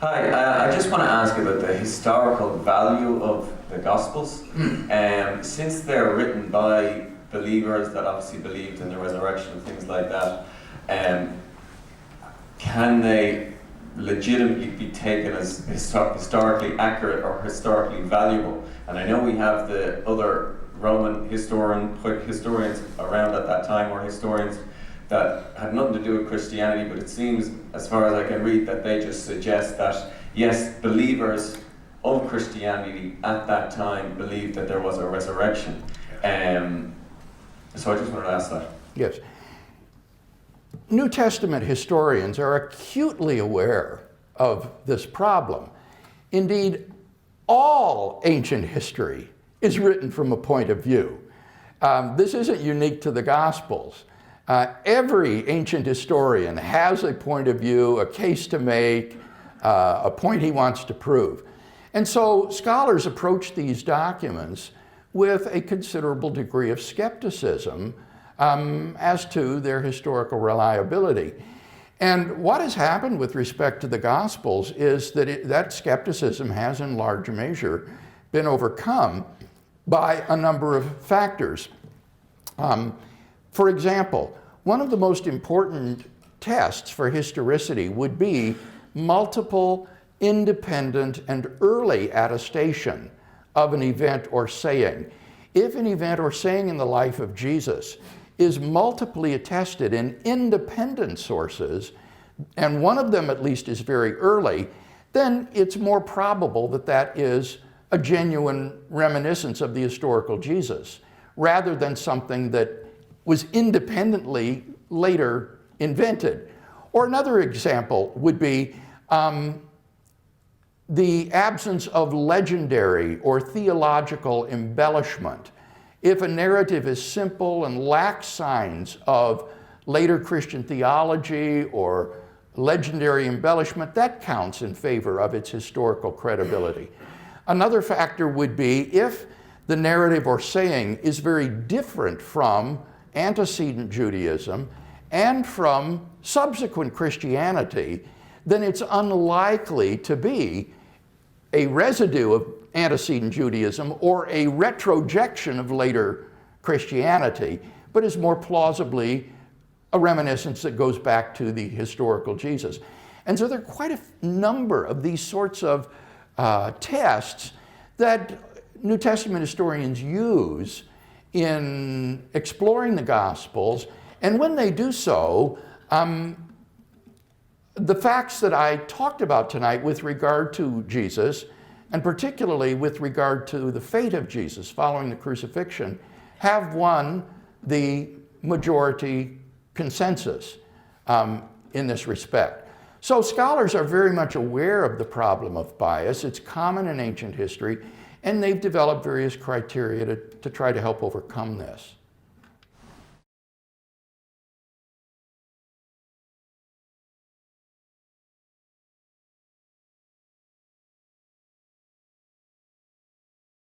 Hi, I just want to ask about the historical value of the Gospels. Since they're written by believers that obviously believed in the resurrection and things like that, can they legitimately be taken as historically accurate or historically valuable? And I know we have the other Roman historians around at that time, or historians that had nothing to do with Christianity, but it seems, as far as I can read, that they just suggest that, yes, believers of Christianity at that time believed that there was a resurrection. So I just wanted to ask that. Yes. New Testament historians are acutely aware of this problem. Indeed, all ancient history is written from a point of view. This isn't unique to the Gospels. Every ancient historian has a point of view, a case to make, a point he wants to prove. And so scholars approach these documents with a considerable degree of skepticism as to their historical reliability. And what has happened with respect to the Gospels is that that skepticism has in large measure been overcome by a number of factors. For example, one of the most important tests for historicity would be multiple, independent, and early attestation of an event or saying. If an event or saying in the life of Jesus is multiply attested in independent sources, and one of them at least is very early, then it's more probable that that is a genuine reminiscence of the historical Jesus, rather than something that was independently later invented. Or another example would be the absence of legendary or theological embellishment. If a narrative is simple and lacks signs of later Christian theology or legendary embellishment, that counts in favor of its historical credibility. Another factor would be if the narrative or saying is very different from antecedent Judaism and from subsequent Christianity, then it's unlikely to be a residue of antecedent Judaism or a retrojection of later Christianity, but is more plausibly a reminiscence that goes back to the historical Jesus. And so there are quite a number of these sorts of tests that New Testament historians use in exploring the Gospels, and when they do so, the facts that I talked about tonight with regard to Jesus, and particularly with regard to the fate of Jesus following the crucifixion, have won the majority consensus in this respect. So scholars are very much aware of the problem of bias. It's common in ancient history, and they've developed various criteria to try to help overcome this.